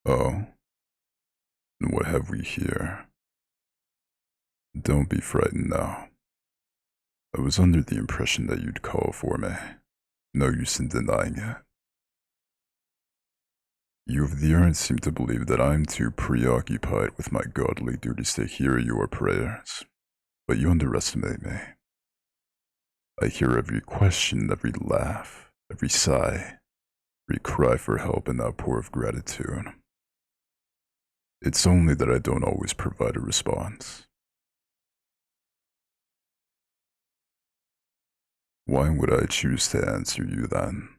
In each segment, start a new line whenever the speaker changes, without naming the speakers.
Oh, and what have we here? Don't be frightened now. I was under the impression that you'd call for me. No use in denying it. You of the earth seem to believe that I'm too preoccupied with my godly duties to hear your prayers. But you underestimate me. I hear every question, every laugh, every sigh, every cry for help and outpour of gratitude. It's only that I don't always provide a response. Why would I choose to answer you then?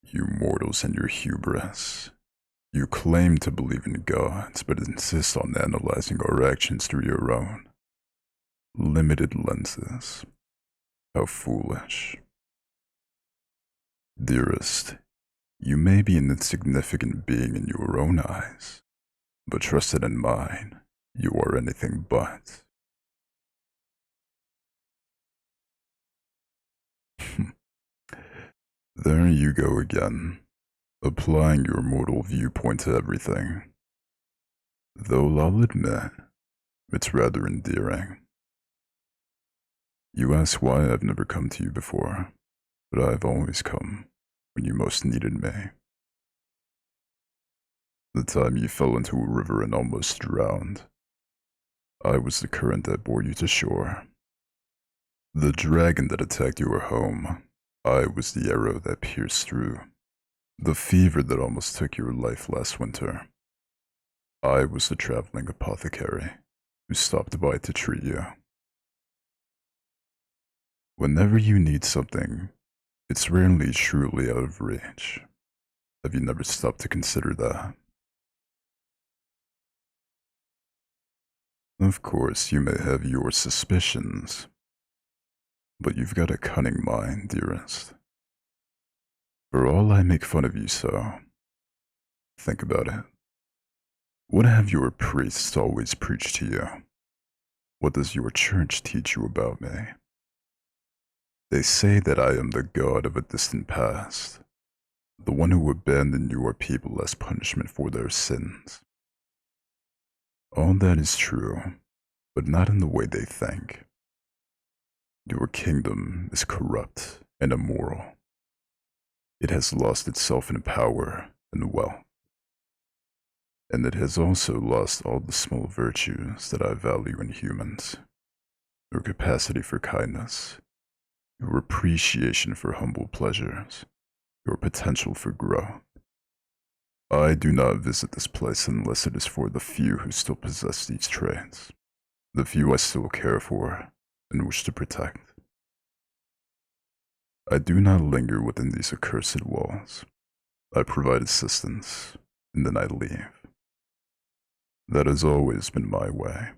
You mortals and your hubris. You claim to believe in gods, but insist on analyzing our actions through your own limited lenses. How foolish. Dearest, you may be an insignificant being in your own eyes, but trusted in mine, you are anything but. There you go again, applying your mortal viewpoint to everything. Though I'll admit, it's rather endearing. You ask why I've never come to you before, but I've always come when you most needed me. The time you fell into a river and almost drowned, I was the current that bore you to shore. The dragon that attacked your home, I was the arrow that pierced through. The fever that almost took your life last winter, I was the traveling apothecary who stopped by to treat you. Whenever you need something, it's rarely truly out of reach. Have you never stopped to consider that? Of course, you may have your suspicions, but you've got a cunning mind, dearest. For all I make fun of you so, think about it. What have your priests always preached to you? What does your church teach you about me? They say that I am the god of a distant past, the one who abandoned your people as punishment for their sins. All that is true, but not in the way they think. Your kingdom is corrupt and immoral. It has lost itself in power and wealth. And it has also lost all the small virtues that I value in humans. Your capacity for kindness, your appreciation for humble pleasures, your potential for growth. I do not visit this place unless it is for the few who still possess these traits, the few I still care for and wish to protect. I do not linger within these accursed walls. I provide assistance, and then I leave. That has always been my way.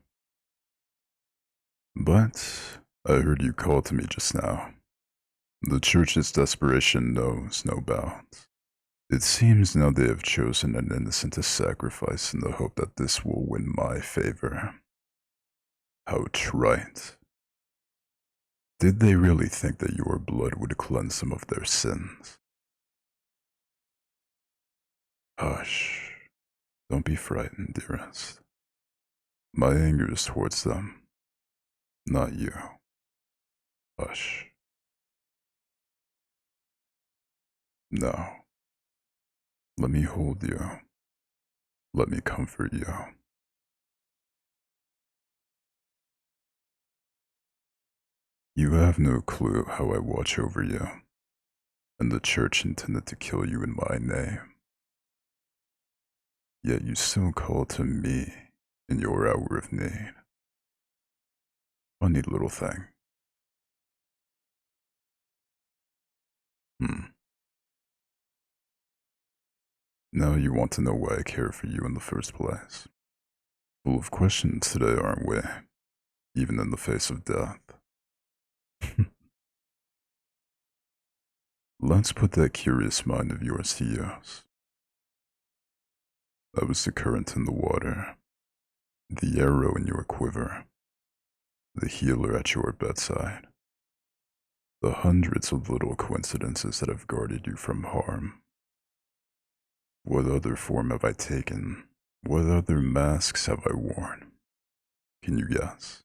But I heard you call to me just now. The church's desperation knows no bounds. It seems now they have chosen an innocent to sacrifice in the hope that this will win my favor. How trite. Did they really think that your blood would cleanse them of their sins? Hush. Don't be frightened, dearest. My anger is towards them, not you. Hush. No. Let me hold you. Let me comfort you. You have no clue how I watch over you, and the church intended to kill you in my name. Yet you still call to me in your hour of need. Funny little thing. Now you want to know why I care for you in the first place. Full of questions today, aren't we? Even in the face of death. Let's put that curious mind of yours to use. I was the current in the water, the arrow in your quiver, the healer at your bedside, the hundreds of little coincidences that have guarded you from harm. What other form have I taken? What other masks have I worn? Can you guess?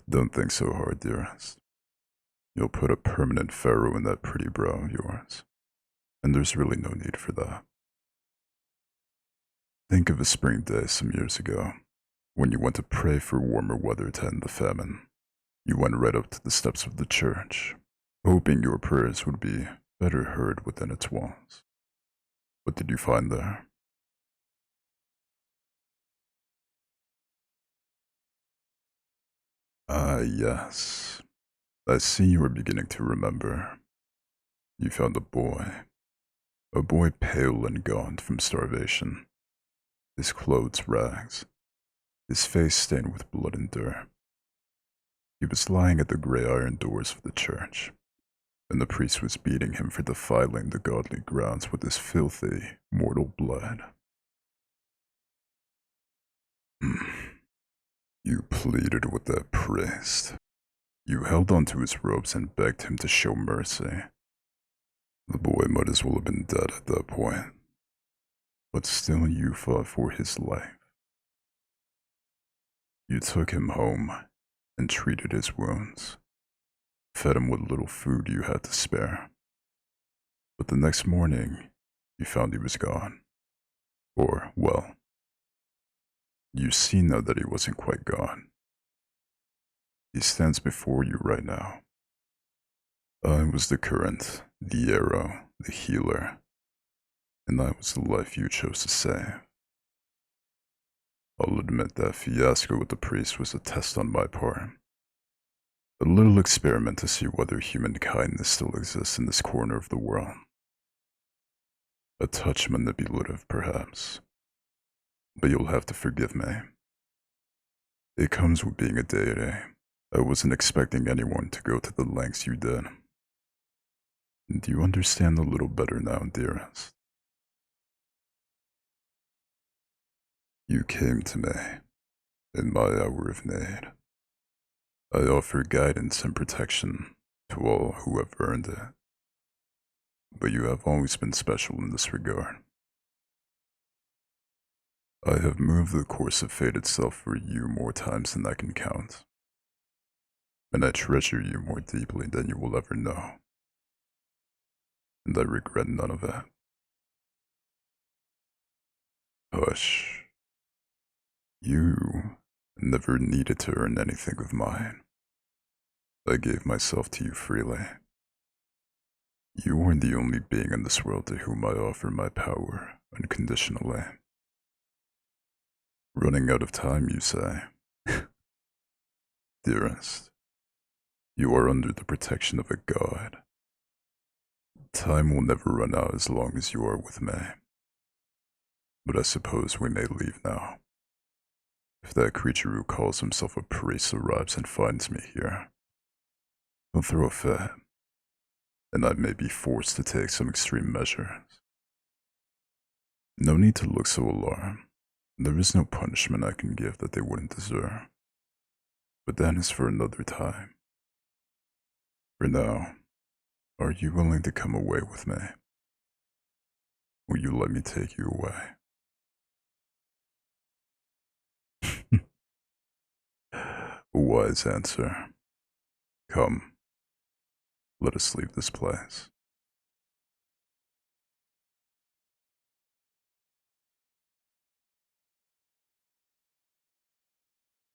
Don't think so hard, dearest. You'll put a permanent furrow in that pretty brow of yours, and there's really no need for that. Think of a spring day some years ago, when you went to pray for warmer weather to end the famine. You went right up to the steps of the church, hoping your prayers would be better heard within its walls. What did you find there? Ah, yes. I see you are beginning to remember. You found a boy pale and gaunt from starvation, his clothes rags, his face stained with blood and dirt. He was lying at the gray iron doors of the church, and the priest was beating him for defiling the godly grounds with his filthy, mortal blood. Hmm. You pleaded with that priest. You held onto his robes and begged him to show mercy. The boy might as well have been dead at that point, but still you fought for his life. You took him home and treated his wounds, fed him what little food you had to spare. But the next morning, you found he was gone. Or, well, you see now that he wasn't quite gone. He stands before you right now. I was the current, the arrow, the healer, and I was the life you chose to save. I'll admit that fiasco with the priest was a test on my part. A little experiment to see whether human kindness still exists in this corner of the world. A touch manipulative, perhaps. But you'll have to forgive me. It comes with being a deity. I wasn't expecting anyone to go to the lengths you did. Do you understand a little better now, dearest? You came to me in my hour of need. I offer guidance and protection to all who have earned it. But you have always been special in this regard. I have moved the course of fate itself for you more times than I can count. And I treasure you more deeply than you will ever know. And I regret none of it. Hush. You never needed to earn anything of mine. I gave myself to you freely. You are the only being in this world to whom I offer my power unconditionally. Running out of time, you say? Dearest, you are under the protection of a god. Time will never run out as long as you are with me. But I suppose we may leave now. If that creature who calls himself a priest arrives and finds me here, he'll throw a fit, and I may be forced to take some extreme measures. No need to look so alarmed. There is no punishment I can give that they wouldn't deserve. But that is for another time. For now, are you willing to come away with me? Will you let me take you away? A wise answer. Come, let us leave this place.